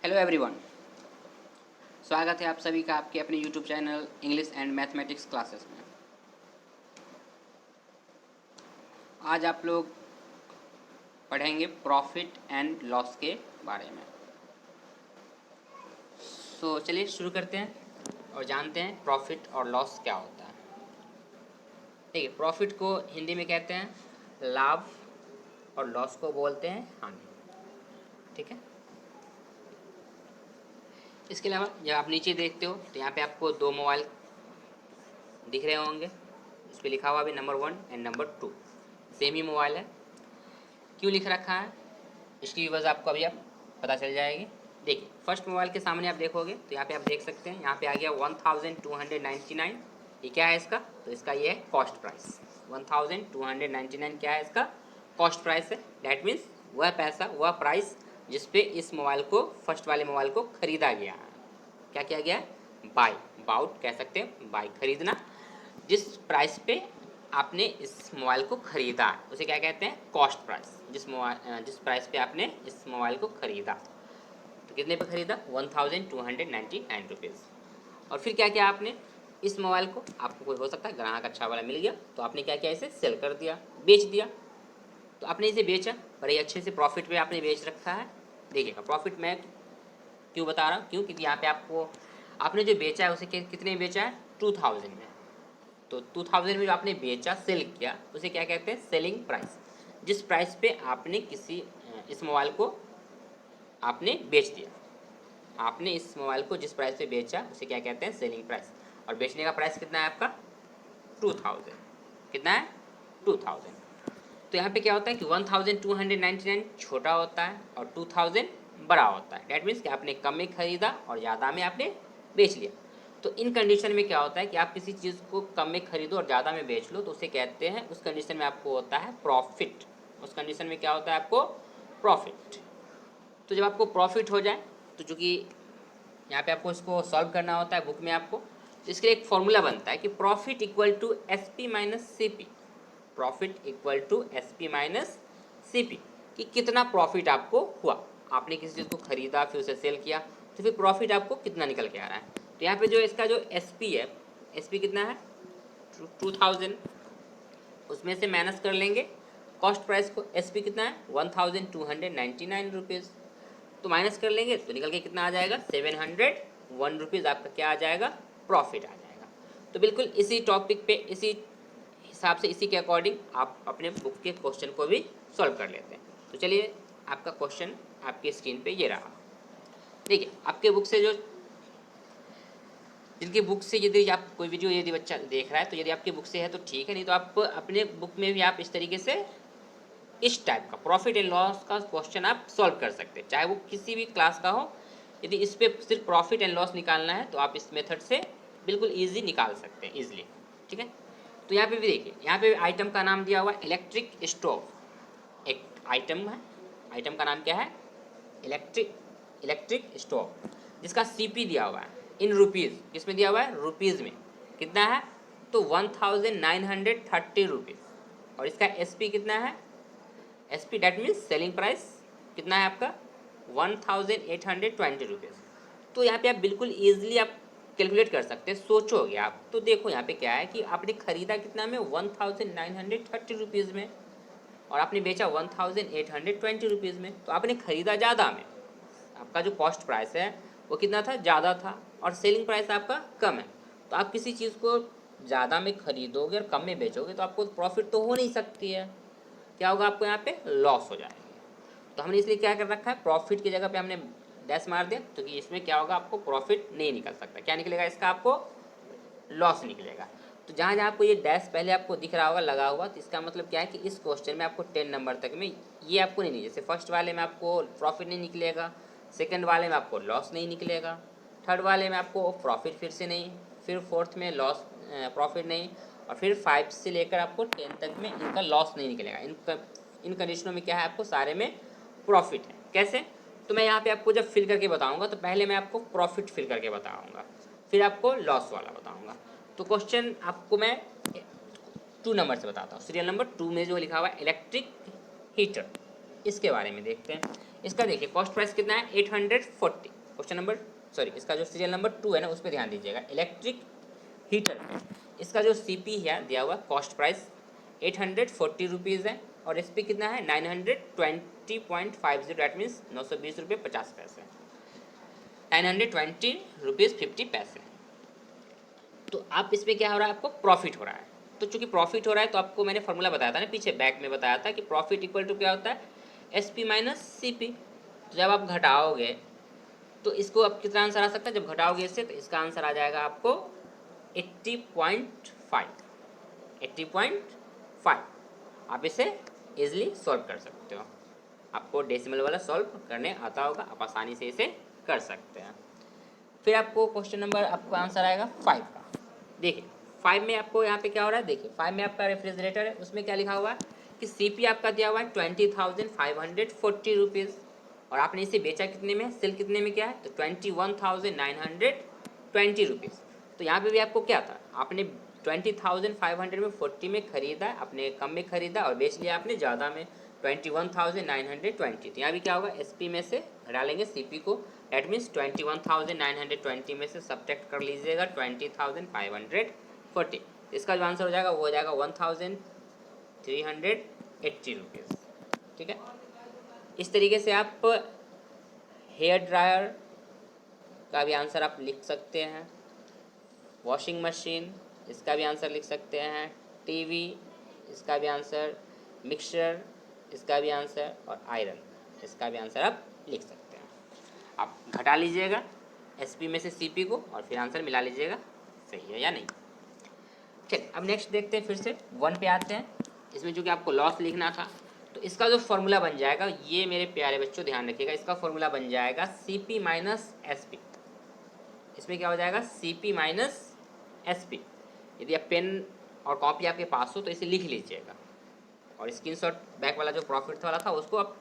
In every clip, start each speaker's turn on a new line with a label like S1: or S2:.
S1: Hello everyone, स्वागत है आप सभी का आपके अपने YouTube channel English and mathematics classes में। आज आप लोग पढ़ेंगे प्रॉफिट एंड लॉस के बारे में। चलिए शुरू करते हैं और जानते हैं प्रॉफिट और लॉस क्या होता है। ठीक है, प्रॉफिट को हिंदी में कहते हैं लाभ और लॉस को बोलते हैं हानि। ठीक है, इसके अलावा जब आप नीचे देखते हो तो यहाँ पे आपको दो मोबाइल दिख रहे होंगे। इस पर लिखा हुआ भी number 1 and number 2, same he mobile है। क्यों लिख रखा है इसकी वजह आपको अभी आप पता चल जाएगी। देखिए, फर्स्ट मोबाइल के सामने आप देखोगे तो यहाँ पे आप देख सकते हैं, यहाँ पे आ गया 1299। ये क्या है इसका? तो इसका ये है कॉस्ट प्राइस। 1299 क्या है इसका? कॉस्ट प्राइस है। डैट मीन्स वह पैसा, वह प्राइस जिस पे इस मोबाइल को, फर्स्ट वाले मोबाइल को खरीदा गया है। क्या किया गया है? बाय, बाउट कह सकते हैं, बाय खरीदना। जिस प्राइस पे आपने इस मोबाइल को खरीदा उसे क्या कहते हैं? Cost price. जिस प्राइस पे आपने इस मोबाइल को खरीदा, तो कितने पे खरीदा? 1299 रुपीज़। और फिर क्या किया आपने? इस मोबाइल को, आपको कोई हो सकता है ग्राहक अच्छा वाला मिल गया तो आपने क्या किया? इसे सेल कर दिया, बेच दिया। तो आपने इसे बेचा, बड़े अच्छे से प्रॉफिट पे आपने बेच रखा है। देखिएगा, प्रॉफिट मैं क्यों बता रहा हूँ, क्योंकि यहाँ पे आपको, आपने जो बेचा है उसे कितने में बेचा है? 2000 में। तो 2000 में जो आपने बेचा, सेल किया, उसे क्या कहते हैं? Selling price. जिस प्राइस पे आपने इस मोबाइल को आपने बेच दिया, आपने इस मोबाइल को जिस प्राइस पे बेचा उसे क्या कहते हैं? Selling price. और बेचने का प्राइस कितना है आपका? 2000। कितना है? 2000। तो यहाँ पे क्या होता है कि 1299 छोटा होता है और 2000 बड़ा होता है। डैट मीन्स कि आपने कम में खरीदा और ज़्यादा में आपने बेच लिया। तो इन कंडीशन में क्या होता है कि आप किसी चीज़ को कम में खरीदो और ज़्यादा में बेच लो तो उसे कहते हैं, उस कंडीशन में आपको होता है प्रॉफिट। उस कंडीशन में क्या होता है आपको? प्रॉफिट। तो जब आपको प्रॉफिट हो जाए, तो चूँकि यहाँ पे आपको इसको सॉल्व करना होता है बुक में आपको, तो इसके लिए एक फॉर्मूला बनता है कि profit equal to SP minus CP। Profit equal to SP minus CP, कि कितना प्रॉफिट आपको हुआ। आपने किसी चीज़ को खरीदा, फिर उसे सेल किया, तो फिर प्रॉफिट आपको कितना निकल के आ रहा है। तो यहाँ पे जो इसका जो SP है, SP कितना है? 2000। उसमें से माइनस कर लेंगे कॉस्ट प्राइस को। SP कितना है? 1299 रुपीज़। तो माइनस कर लेंगे तो निकल के कितना आ जाएगा? 701 रुपीज़ आपका क्या आ जाएगा? प्रॉफिट आ जाएगा। तो बिल्कुल इसी टॉपिक पे, इसी हिसाब से, इसी के अकॉर्डिंग आप अपने बुक के क्वेश्चन को भी सॉल्व कर लेते हैं। तो चलिए, आपका क्वेश्चन आपकी स्क्रीन पे ये रहा। देखिए, आपके बुक से जो, जिनकी बुक से यदि आप कोई वीडियो यदि बच्चा देख रहा है तो यदि आपकी बुक से है तो ठीक है, नहीं तो आप अपने बुक में भी आप इस तरीके से इस टाइप का प्रॉफिट एंड लॉस का क्वेश्चन आप सॉल्व कर सकते हैं, चाहे वो किसी भी क्लास का हो। यदि इस पर सिर्फ प्रॉफिट एंड लॉस निकालना है तो आप इस मेथड से बिल्कुल ईजी निकाल सकते हैं, ईजिली। ठीक है, तो यहाँ पे भी देखिए, यहाँ पे आइटम का नाम दिया हुआ है इलेक्ट्रिक स्टोव। एक आइटम है, आइटम का नाम क्या है? इलेक्ट्रिक स्टोव, जिसका CP दिया हुआ है इन रुपीज़। किसमें दिया हुआ है? रुपीज़ में। कितना है? तो 1930 रुपीज़। और इसका SP कितना है? SP that means selling price कितना है आपका? 1820 रुपीज़। तो यहाँ पे आप बिल्कुल ईजिली आप कैलकुलेट कर सकते हैं। सोचोगे आप तो देखो, यहाँ पे क्या है कि आपने खरीदा कितना में? 1930 रुपीज़ में, और आपने बेचा 1820 रुपीज़ में। तो आपने खरीदा ज़्यादा में, आपका जो कॉस्ट प्राइस है वो कितना था? ज़्यादा था, और सेलिंग प्राइस आपका कम है। तो आप किसी चीज़ को ज़्यादा में खरीदोगे और कम में बेचोगे तो आपको प्रॉफिट तो हो नहीं सकती है। क्या होगा? आपको यहाँ पे लॉस हो जाएगी। तो हमने इसलिए क्या कर रखा है? प्रॉफिट की जगह पे हमने डैश मार दिया, क्योंकि इसमें क्या होगा? आपको प्रॉफिट नहीं निकल सकता। क्या निकलेगा इसका? आपको लॉस निकलेगा। तो जहाँ जहाँ आपको ये डैश पहले आपको दिख रहा होगा लगा हुआ, तो इसका मतलब क्या है कि इस क्वेश्चन में आपको 10 नंबर तक में ये आपको नहीं, जैसे फर्स्ट वाले में आपको प्रॉफिट नहीं निकलेगा, सेकंड वाले में आपको लॉस नहीं निकलेगा, थर्ड वाले में आपको प्रॉफिट फिर से नहीं, फिर फोर्थ में लॉस, प्रॉफिट नहीं, और फिर 5 से लेकर आपको 10 तक में इनका लॉस नहीं निकलेगा। इन कंडीशनों में क्या है? आपको सारे में प्रॉफिट है। कैसे? तो मैं यहाँ पे आपको जब फिल करके बताऊँगा तो पहले मैं आपको प्रॉफिट फिल करके बताऊँगा, फिर आपको लॉस वाला बताऊँगा। तो क्वेश्चन आपको मैं 2 नंबर से बताता हूँ। सीरियल नंबर 2 में जो लिखा हुआ है इलेक्ट्रिक हीटर, इसके बारे में देखते हैं। इसका देखिए कॉस्ट प्राइस कितना है 840। क्वेश्चन नंबर सॉरी इसका जो सीरियल नंबर 2 है ना उस पर ध्यान दीजिएगा। इलेक्ट्रिक हीटर इसका जो सीपी है दिया हुआ कॉस्ट प्राइस 840 रुपीज़ है और इस पर कितना है 920.50 डैट मीन्स 920 रुपये 50 पैसे 920 रुपीज़ 50 पैसे। तो आप इस पर क्या हो रहा है आपको प्रॉफिट हो रहा है। तो चूंकि प्रॉफिट हो रहा है तो आपको मैंने फॉर्मूला बताया था ना पीछे बैक में बताया था कि प्रॉफिट इक्वल टू क्या होता है SP माइनस CP। तो जब आप घटाओगे तो इसको अब कितना आंसर आ सकता है जब घटाओगे इससे तो इसका आंसर आ जाएगा आपको 80.5 आप इसे इजीली सॉल्व कर सकते हो। आपको डेसिमल वाला सॉल्व करने आता होगा आप आसानी से इसे कर सकते हैं। फिर आपको क्वेश्चन नंबर आपका आंसर आएगा 5 का। देखिए 5 में आपको यहाँ पे क्या हो रहा है देखिए 5 में आपका रेफ्रिजरेटर है उसमें क्या लिखा हुआ है कि CP आपका दिया हुआ है 20,540 रुपीज़ और आपने इसे बेचा कितने में सेल कितने में क्या है तो 21,920 रुपीज़। तो यहाँ पे भी आपको क्या था आपने 20,500 में 40 में खरीदा आपने कम में खरीदा और बेच लिया आपने ज़्यादा में 21,920। तो यहाँ भी क्या होगा SP में से डालेंगे CP को डैट मीन्स 21,920 में से सब्ट्रैक्ट कर लीजिएगा 20,540। इसका जो आंसर हो जाएगा वो हो जाएगा 1,380 रुपीज़। ठीक है इस तरीके से आप हेयर ड्रायर का भी आंसर आप लिख सकते हैं। वॉशिंग मशीन इसका भी आंसर लिख सकते हैं। टीवी इसका भी आंसर, मिक्सर इसका भी आंसर और आयरन इसका भी आंसर आप लिख सकते हैं। आप घटा लीजिएगा SP में से CP को और फिर आंसर मिला लीजिएगा सही है या नहीं। चलिए अब नेक्स्ट देखते हैं फिर से 1 पे आते हैं। इसमें चूँकि आपको लॉस लिखना था तो इसका जो फॉर्मूला बन जाएगा ये मेरे प्यारे बच्चों ध्यान रखिएगा इसका फॉर्मूला बन जाएगा CP माइनस SP। इसमें क्या हो जाएगा CP माइनस SP। यदि आप पेन और कॉपी आपके पास हो तो इसे लिख लीजिएगा और स्क्रीनशॉट बैक वाला जो प्रॉफिट वाला था उसको आप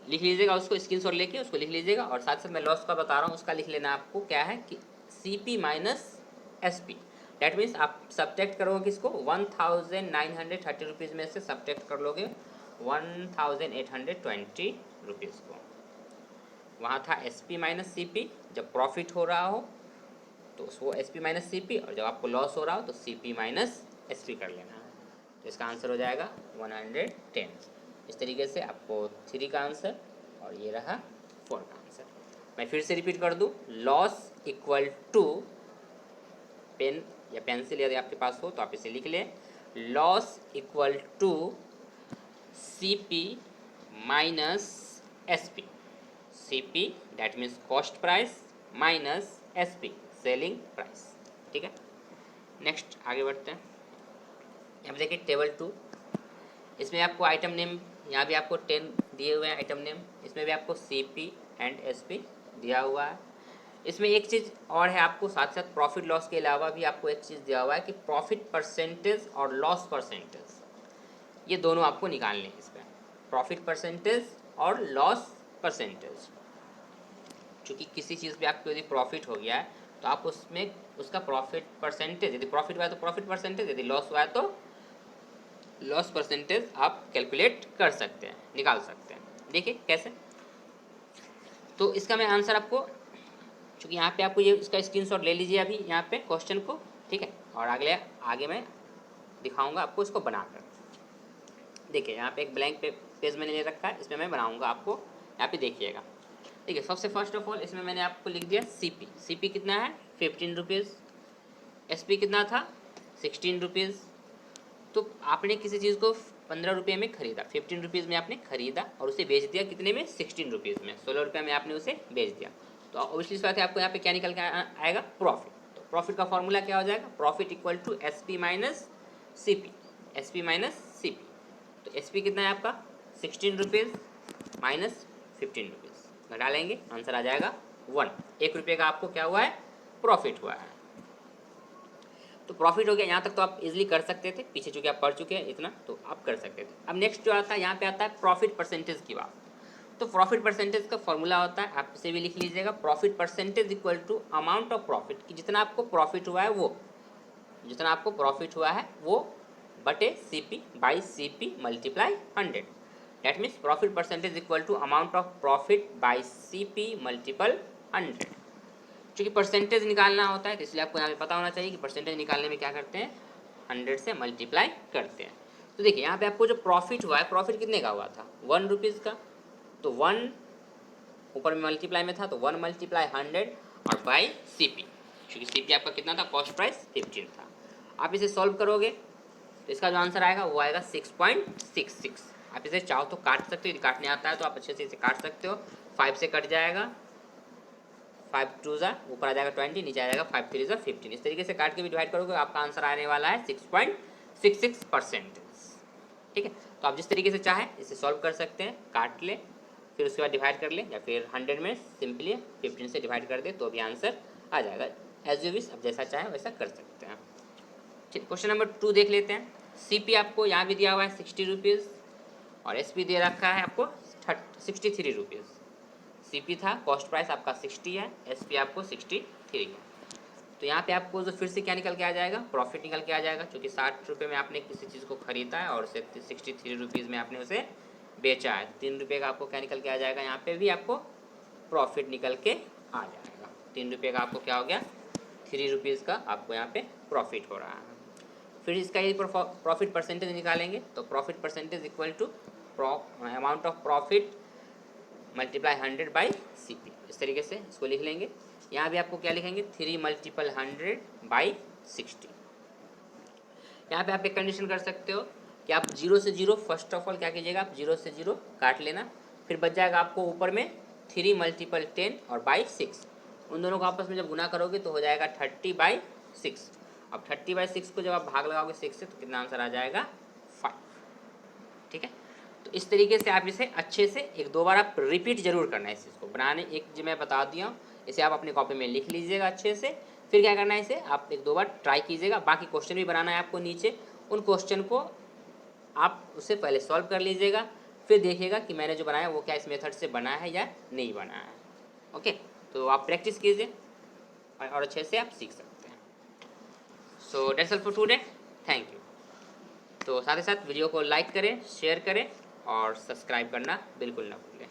S1: लिख लीजिएगा उसको स्क्रीनशॉट लेके उसको लिख लीजिएगा और साथ साथ मैं लॉस का बता रहा हूँ उसका लिख लेना आपको क्या है कि CP minus SP that means आप सब्ट्रैक्ट करोगे किसको 1,930 रुपीज़ में से सब्ट्रैक्ट कर लोगे 1,820 रुपीज़ को। वहाँ था SP माइनस CP जब प्रॉफिट हो रहा हो तो वो SP माइनस CP और जब आपको लॉस हो रहा हो तो CP माइनस SP कर लेना है। तो इसका आंसर हो जाएगा 110। इस तरीके से आपको 3 का आंसर और ये रहा 4 का आंसर। मैं फिर से रिपीट कर दूं लॉस इक्वल टू पेन या पेंसिल यदि आपके पास हो तो आप इसे लिख लें loss equal to CP minus SP। CP that means cost price minus SP selling price. ठीक है नेक्स्ट आगे बढ़ते हैं। यहाँ पे देखिए टेबल 2 इसमें आपको आइटम नेम यहाँ भी आपको 10 दिए हुए हैं आइटम नेम। इसमें भी आपको CP एंड SP दिया हुआ है। इसमें एक चीज़ और है आपको साथ साथ प्रॉफिट लॉस के अलावा भी आपको एक चीज़ दिया हुआ है कि प्रॉफिट परसेंटेज और लॉस परसेंटेज ये दोनों आपको निकालने हैं। इसमें प्रॉफिट परसेंटेज और लॉस परसेंटेज चूँकि किसी चीज़ पे आपको यदि प्रॉफिट हो गया है तो आप उसमें उसका प्रॉफिट परसेंटेज यदि प्रॉफिट हुआ है तो प्रॉफिट परसेंटेज यदि लॉस हुआ है तो लॉस परसेंटेज आप कैलकुलेट कर सकते हैं निकाल सकते हैं। देखिए कैसे तो इसका मैं आंसर आपको चूँकि यहाँ पे आपको ये इसका स्क्रीनशॉट ले लीजिए अभी यहाँ पे क्वेश्चन को। ठीक है और आगे मैं दिखाऊंगा आपको इसको बनाकर। देखिए यहाँ पे एक ब्लैंक पेज मैंने ले रखा है इसमें मैं बनाऊंगा आपको यहाँ पे देखिएगा। देखिए सबसे फर्स्ट ऑफ ऑल इसमें मैंने आपको लिख दिया CP कितना है 15 रुपीज़। SP कितना था 16 रुपीज़। तो आपने किसी चीज़ को 15 रुपये में खरीदा 15 रुपीज़ में आपने खरीदा और उसे बेच दिया कितने में 16 रुपीज़ में 16 रुपये में आपने उसे बेच दिया। तो ऑब्वियसली बात है आपको यहाँ पे क्या निकल के आएगा प्रॉफिट। तो प्रॉफिट का फॉर्मूला क्या हो जाएगा profit equal to SP minus CP। SP minus CP तो SP कितना है आपका 16 रुपीज़ माइनस 15 रुपीज़ घटा लेंगे आंसर आ जाएगा 1 रुपये का आपको क्या हुआ है प्रॉफिट हुआ है। तो प्रॉफिट हो गया यहाँ तक तो आप इजीली कर सकते थे पीछे चूँकि आप पढ़ चुके हैं इतना तो आप कर सकते थे। अब नेक्स्ट जो आता है यहाँ पे आता है प्रॉफिट परसेंटेज की बात। तो प्रॉफिट परसेंटेज का फॉर्मूला होता है आप इसे भी लिख लीजिएगा profit percentage equal to amount of profit कि जितना आपको प्रॉफिट हुआ है वो बटे CP by CP multiply 100। That means profit percentage equal to amount of profit by CP multiple 100। चूँकि परसेंटेज निकालना होता है तो इसलिए आपको यहाँ पे पता होना चाहिए कि परसेंटेज निकालने में क्या करते हैं, 100 से मल्टीप्लाई करते हैं। तो देखिए यहाँ पे आपको जो प्रॉफिट हुआ है, प्रॉफिट कितने का हुआ था, 1 रुपीज़ का, तो 1 ऊपर में मल्टीप्लाई में था तो 1 मल्टीप्लाई 100 और बाई CP, क्योंकि CP आपका कितना था, कॉस्ट प्राइस 15 था। आप इसे सॉल्व करोगे तो इसका जो आंसर आएगा वो आएगा 6.66। आप इसे चाहो तो काट सकते हो, यदि काटने आता है तो आप अच्छे से इसे काट सकते हो। 5 से कट जाएगा, 5 2 ज़ा ऊपर आ जाएगा 20, नीचे आ जाएगा 5 3 ज़ा 15। इस तरीके से काट के भी डिवाइड करोगे आपका आंसर आने वाला है 6.66%। ठीक है, तो आप जिस तरीके से चाहें इसे सॉल्व कर सकते हैं, काट ले फिर उसके बाद डिवाइड कर ले, या फिर 100 में सिंपली 15 से डिवाइड कर दे तो भी आंसर आ जाएगा। एज यू विश, आप जैसा चाहें वैसा कर सकते हैं। ठीक, क्वेश्चन नंबर 2 देख लेते हैं। CP आपको यहाँ भी दिया हुआ है 60 रुपीज़ और SP दे रखा है आपको 63 रुपीज़। CP था, कॉस्ट प्राइस आपका 60 है, SP आपको 63 है। तो यहाँ पे आपको जो फिर से क्या निकल के आ जाएगा, प्रॉफिट निकल के आ जाएगा, क्योंकि 60 रुपये में आपने किसी चीज़ को खरीदा है और उसे 63 रुपीज़ में आपने उसे बेचा है। 3 रुपये का आपको क्या निकल के आ जाएगा, यहाँ पे भी आपको प्रॉफिट निकल के आ जाएगा। 3 रुपये का आपको क्या हो गया, 3 रुपीज़ का आपको यहाँ पे प्रॉफिट हो रहा है। फिर इसका ये प्रॉफिट परसेंटेज निकालेंगे तो profit percentage equal to amount of profit multiply 100 by CP। इस तरीके से इसको लिख लेंगे। यहाँ भी आपको क्या लिखेंगे, 3 मल्टीपल 100 बाई 60। यहाँ पे आप एक कंडीशन कर सकते हो कि आप 0 से 0, फर्स्ट ऑफ ऑल क्या कीजिएगा, आप 0 से 0 काट लेना, फिर बच जाएगा आपको ऊपर में 3 मल्टीपल 10 और बाई 6। उन दोनों को आपस में जब गुना करोगे तो हो जाएगा 30 बाई 6। अब 30 बाई 6 को जब आप भाग लगाओगे 6 से तो कितना आंसर आ जाएगा, 5। ठीक है, तो इस तरीके से आप इसे अच्छे से एक दो बार आप रिपीट जरूर करना है इस चीज़ को बनाने। एक जो मैं बता दिया हूँ इसे आप अपनी कॉपी में लिख लीजिएगा अच्छे से, फिर क्या करना है इसे आप एक दो बार ट्राई कीजिएगा। बाकी क्वेश्चन भी बनाना है आपको नीचे, उन क्वेश्चन को आप उससे पहले सॉल्व कर लीजिएगा, फिर देखिएगा कि मैंने जो बनाया वो क्या इस मेथड से बना है या नहीं बना है। ओके, तो आप प्रैक्टिस कीजिए और अच्छे से आप सीख सकते हैं। So that's all for today, thank you. तो साथ ही साथ वीडियो को लाइक करें, शेयर करें और सब्सक्राइब करना बिल्कुल ना भूलें।